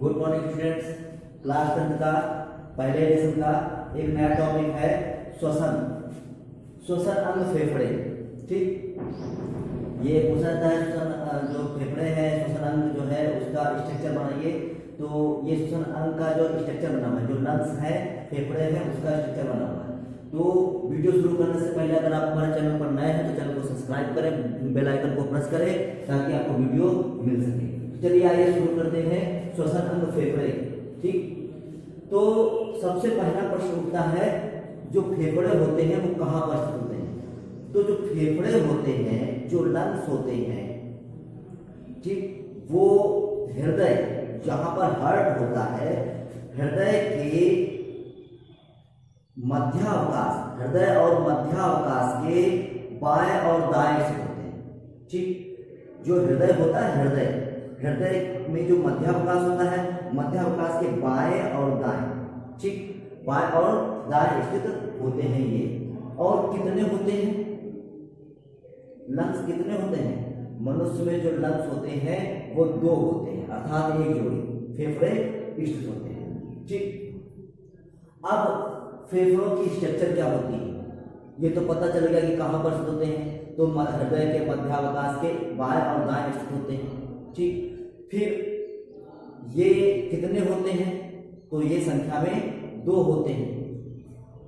Good morning students. Class 10 का पहले lesson का एक नया टॉपिक है श्वसन। श्वसन अंग फेफड़े। ठीक, ये पूछा जाता है श्वसन जो फेफड़े हैं, श्वसन अंग जो है उसका स्ट्रक्चर बनाइए। तो ये श्वसन अंग का जो स्ट्रक्चर बना हुआ है, जो लंग्स है, फेफड़े हैं, उसका स्ट्रक्चर बना हुआ है। तो वीडियो शुरू करने से पहले अगर आप हमारे चैनल पर नए हैं तो चैनल को सब्सक्राइब करें, बेल आइकन को प्रेस करें ताकि आपको वीडियो मिल सके। चलिए आइए शुरू करते हैं श्वसन अंग फेफड़े। ठीक, तो सबसे पहला प्रश्न उठता है जो फेफड़े होते हैं वो कहाँ पर स्थित होते हैं। तो जो फेफड़े होते हैं, जो लंग्स होते हैं, ठीक, वो हृदय, जहां पर हार्ट होता है, हृदय के मध्यावकाश, हृदय और मध्यावकाश के बाएं और दाएं से होते हैं। ठीक, जो हृदय होता है, हृदय में जो मध्यावकाश होता है, मध्यावकाश के बाएं और दाएं, ठीक, बाएं और दाएं स्थित होते हैं ये। और कितने होते हैं लंग्स, कितने होते हैं? मनुष्य में जो लंग्स होते हैं वो 2 होते हैं, अर्थात एक जोड़ी फेफड़े स्थित होते हैं। ठीक, अब फेफड़ों की स्ट्रक्चर क्या होती है ये तो पता चलेगा कि कहाँ पर स्थित होते हैं। तो हृदय के मध्यावकाश के बाएं और दाएं स्थित होते हैं। ठीक, फिर ये कितने होते हैं? तो ये संख्या में 2 होते हैं।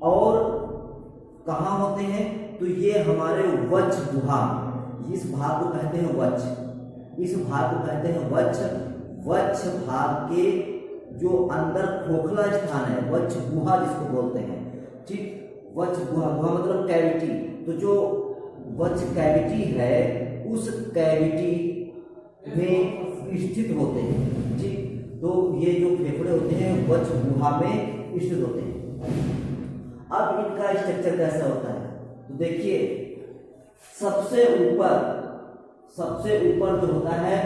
और कहाँ होते हैं? तो ये हमारे वक्ष गुहा, इस भाग को कहते हैं वक्ष, इस भाग को कहते हैं वक्ष। वक्ष भाग के जो अंदर खोखला स्थान है, वक्ष गुहा जिसको बोलते हैं। ठीक, वक्ष गुहा, गुहा मतलब कैविटी। तो जो वक्ष कैविटी है उस कैविटी में स्थित होते हैं। ठीक, तो ये जो फेफड़े होते हैं वक्ष गुहा में स्थित होते हैं। अब इनका स्ट्रक्चर कैसा होता है? तो देखिए, सबसे ऊपर जो होता है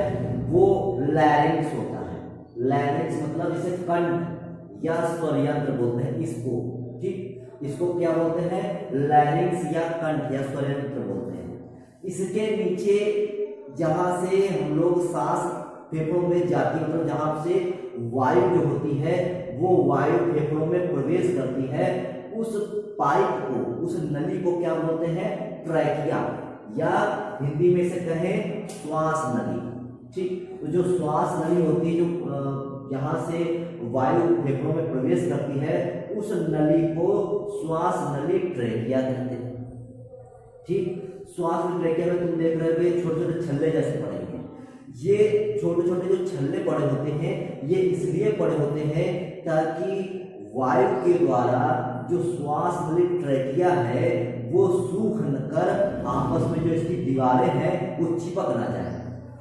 वो लैरिंक्स होता है। लैरिंक्स मतलब इसे कंठ या स्वरयंत्र बोलते हैं इसको। ठीक, इसको क्या बोलते हैं? लैरिंक्स या कंठ या स्वरयंत्र बोलते हैं। इसके नीचे जहां से हम लोग सांस फेफड़ों में जाती है, मतलब जहां से वायु जो होती है वो वायु फेफड़ों में प्रवेश करती है, उस पाइप को, उस नली को क्या बोलते हैं? ट्रैकिया, या हिंदी में से कहें श्वास नली। ठीक, तो जो श्वास नली होती है, जो जहां से वायु फेफड़ों में प्रवेश करती है, उस नली को श्वास नली ट्रैकिया कहते हैं। ठीक, श्वास नली ट्रैकिया में तुम देख रहे हो छोटे छोटे छल्ले जैसे पड़े हैं। ये छोटे छोटे जो छल्ले पड़े होते हैं ये इसलिए पड़े होते हैं ताकि वायु के द्वारा जो श्वास नली ट्रैकिया है वो सूख कर आपस में जो इसकी दीवारें हैं वो चिपक ना जाए।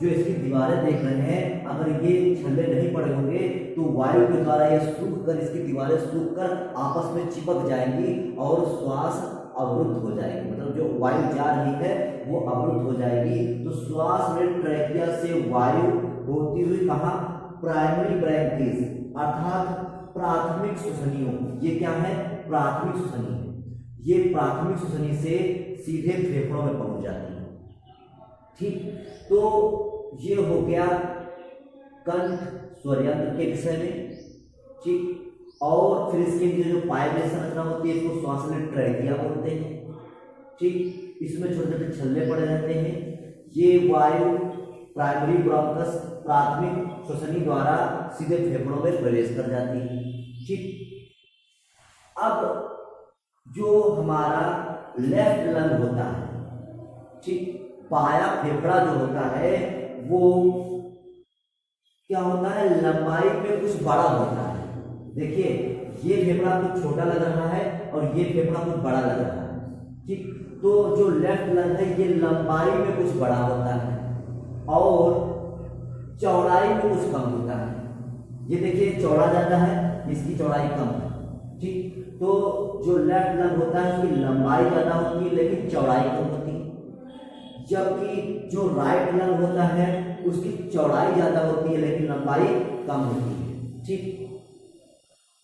जो इसकी दीवारें देख रहे हैं, अगर ये छल्ले नहीं पड़े होंगे तो वायु के द्वारा ये सूख कर, इसकी दीवारें सूख कर आपस में चिपक जाएंगी और श्वास अवरुद्ध हो जाएगी, मतलब जो वायु जा रही है वो अवरुद्ध हो जाएगी। तो श्वास में ट्रैकिया से वायु होती हुई कहाँ? प्राइमरी ब्रैंकीज, अर्थात प्राथमिक श्वसनियों। ये क्या है? प्राथमिक श्वसनी। ये प्राथमिक श्वसनी से सीधे फेफड़ों में पहुंच जाती है। ठीक, तो ये हो गया कंठ स्वरयंत्र के विषय में। ठीक, और फिर इसके नीचे जो पाइपलाइन संरचना होती है इसको श्वास नली ट्रैकिया बोलते हैं। ठीक, इसमें छोटे छोटे छल्ले पड़े रहते हैं। ये वायु प्राइमरी ब्रोंकस, प्राथमिक श्वसनी द्वारा सीधे फेफड़ों में प्रवेश कर जाती है। ठीक, अब जो हमारा लेफ्ट लंग होता है, ठीक, बायां फेफड़ा जो होता है वो क्या होता है? लंबाई में कुछ बड़ा होता है। देखिए, ये फेफड़ा कुछ छोटा लग रहा है और ये फेफड़ा कुछ बड़ा लग रहा है। ठीक, तो जो लेफ्ट लंग है ये लंबाई में कुछ बड़ा होता है और चौड़ाई में कुछ कम होता है। ये देखिए चौड़ा जाता है, इसकी चौड़ाई कम है। ठीक, तो जो लेफ्ट लंग होता है उसकी लंबाई ज्यादा होती है लेकिन चौड़ाई कम होती है, जबकि जो राइट लंग होता है उसकी चौड़ाई ज्यादा होती है लेकिन लंबाई कम होती है। ठीक,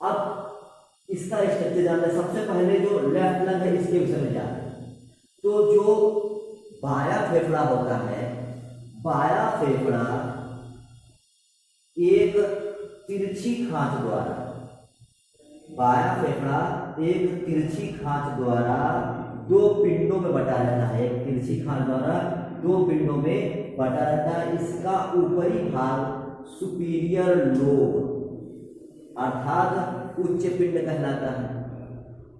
अब इसका स्ट्रक्चर जानते हैं। सबसे पहले जो लेफ्ट लंग है इसके विषय में जानते हैं। तो जो बायां फेफड़ा होता है, बायां फेफड़ा एक तिरछी खांच द्वारा, बायां फेफड़ा एक तिरछी खांच द्वारा दो पिंडों में बटा रहता है। एक तिरछी खांच द्वारा दो पिंडों में बटा रहता है। इसका ऊपरी भाग सुपीरियर लोब अर्थात उच्च पिंड कहलाता है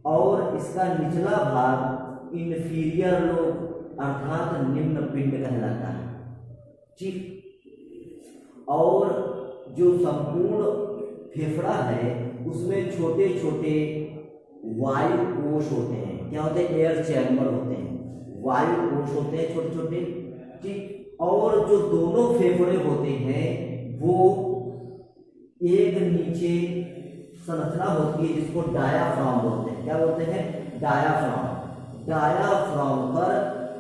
और इसका निचला भाग इंफीरियर लोब अर्थात निम्न पिंड कहलाता है। ठीक। और जो संपूर्ण फेफड़ा है उसमें छोटे छोटे वायु कोश होते हैं। क्या होते हैं? एयर चैम्बर होते हैं, वायु कोश होते हैं छोटे छोटे। ठीक। और जो दोनों फेफड़े होते हैं वो एक नीचे संरचना होती है जिसको डायाफ्राम बोलते हैं। क्या बोलते हैं? डायाफ्राम। डायाफ्राम पर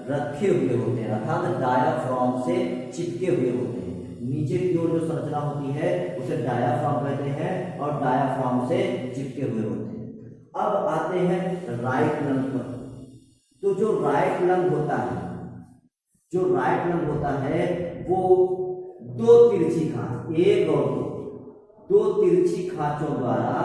रखे हुए होते हैं अर्थात डायाफ्राम से चिपके हुए होते हैं। नीचे की ओर जो संरचना होती है उसे डायाफ्राम कहते हैं और डायाफ्राम से चिपके हुए होते हैं। अब आते हैं राइट लंग पर। तो जो राइट लंग होता है, जो राइट लंग होता है वो दो तिरछी खांच, एक और दो तिरछी खांचों द्वारा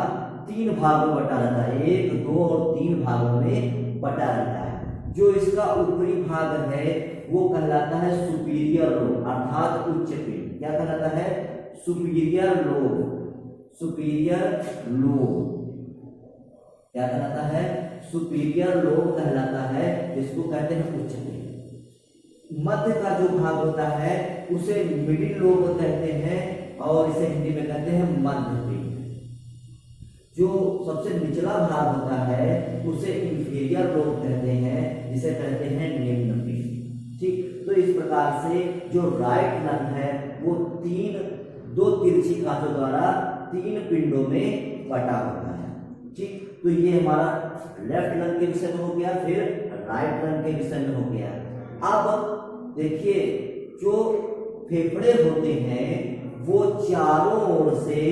तीन भागों में बटा रहता है। एक, दो और तीन भागों में बटा रहता है। जो इसका ऊपरी भाग है वो कहलाता है सुपीरियर लोब अर्थात उच्च पिंड। क्या कहलाता है? Superior lobe. सुपीरियर लोब क्या कहलाता है? सुपीरियर लोब कहलाता है, इसको कहते हैं उच्च पिंड। मध्य का जो भाग होता है उसे मिडिल लोब कहते हैं और इसे हिंदी में कहते हैं मध्य पिंड। जो सबसे निचला भाग होता है उसे इंफीरियर लोब कहते हैं, जिसे कहते हैं निम्न पिंड। ठीक। तो इस प्रकार से जो राइट लंग है वो दो तिरछी खांचों द्वारा तीन पिंडों में बटा होता है। ठीक। तो ये हमारा लेफ्ट लंग के विषय में हो गया, फिर राइट लंग के विषय में हो गया। अब देखिए जो फेफड़े होते हैं वो चारों ओर से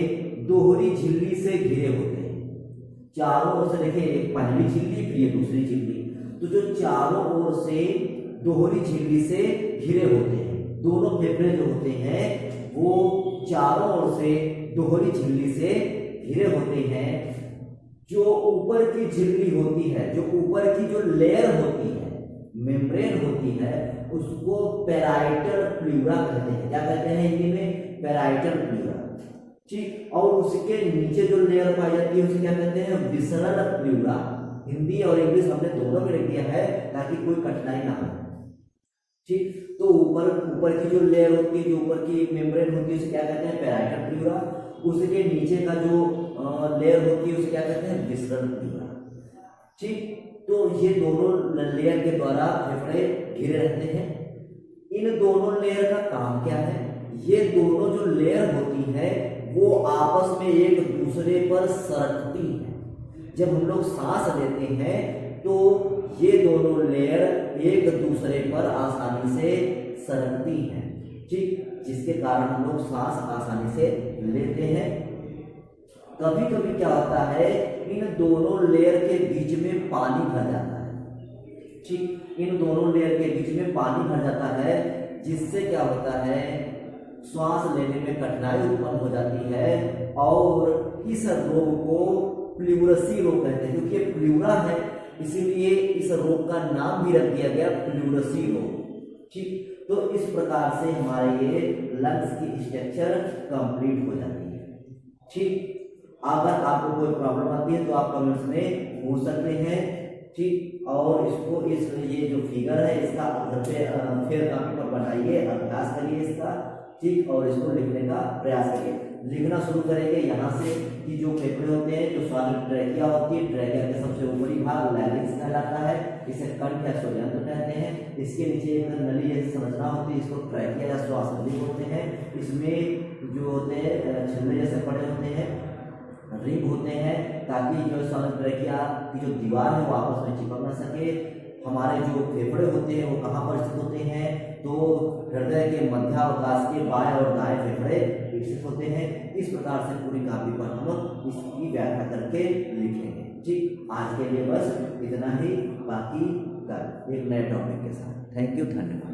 दोहरी झिल्ली से घिरे होते हैं। चारों ओर से देखिए, एक पहली झिल्ली फिर ये दूसरी झिल्ली। तो जो चारों ओर से दोहरी झिल्ली से घिरे होते हैं, दोनों फेफड़े जो होते हैं वो चारों ओर से दोहरी झिल्ली से घिरे होते हैं। जो ऊपर की झिल्ली होती है, जो ऊपर की जो लेयर होती है, मेम्ब्रेन होती है, उसको पेराइटल प्लूरा कहते हैं। क्या कहते हैं हिंदी में? Parietal pleura. ठीक। और उसके नीचे जो लेयर पाई जाती है उसे क्या कहते हैं? Visceral pleura. हिंदी और इंग्लिश हमने दोनों में लिख दिया है ताकि कोई कठिनाई ना हो। ठीक। तो ऊपर की जो लेयर होती है, जो ऊपर की मेम्ब्रेन होती है उसे क्या कहते हैं? Parietal pleura. उसके नीचे का जो लेयर होती है उसे क्या कहते हैं? Visceral pleura. ठीक। तो ये दोनों लेयर के द्वारा फेफड़े घिरे रहते हैं। इन दोनों लेयर का काम क्या है? ये दोनों जो लेयर होती है वो आपस में एक दूसरे पर सरकती है। जब हम लोग सांस लेते हैं तो ये दोनों लेयर एक दूसरे पर आसानी से सरकती हैं। ठीक। जिसके कारण हम लोग सांस आसानी से लेते हैं। कभी कभी क्या होता है, इन दोनों लेयर के बीच में पानी भर जाता है। ठीक। इन दोनों लेयर के बीच में पानी भर जाता है जिससे क्या होता है, श्वास लेने में कठिनाई उत्पन्न हो जाती है और इस रोग को प्लूरसी रोग कहते हैं। क्योंकि प्लूरा है इसीलिए इस रोग का नाम भी रख दिया गया प्लूरसी रोग। ठीक। तो इस प्रकार से हमारे ये लंग्स की स्ट्रक्चर कंप्लीट हो जाती है। ठीक। अगर आपको कोई प्रॉब्लम आती है तो आप कमेंट्स में पूछ सकते हैं। ठीक। और इसको ये जो फिगर है इसका फिर कापी पर बनाइए, अभ्यास करिए इसका। ठीक। और इसको लिखने का प्रयास करिए। लिखना शुरू करेंगे यहाँ से कि जो फेफड़े होते हैं, जो स्वाद ट्रैकिया होती है, ट्रैकिया के सबसे ऊपरी भाग लैरिंक्स कहलाता है, इसे कंठ या स्वयंत्र कहते हैं। इसके नीचे एक नली जैसी संरचना होती है, इसको ट्रैकिया या श्वास नली बोलते हैं। इसमें जो होते हैं छिल्ले जैसे पड़े होते हैं, रिंग होते हैं, ताकि जो ट्रैकिया की जो दीवार है वो आपस में चिपक ना सके। हमारे जो फेफड़े होते हैं वो कहाँ पर स्थित होते हैं, तो हृदय के मध्यावकाश के बाएं और दाएं फेफड़े विकसित होते हैं। इस प्रकार से पूरी कॉपी पर हम इसकी व्याख्या करके लिखेंगे। ठीक। आज के लिए बस इतना ही, बाकी कल एक नए टॉपिक के साथ। थैंक यू, धन्यवाद।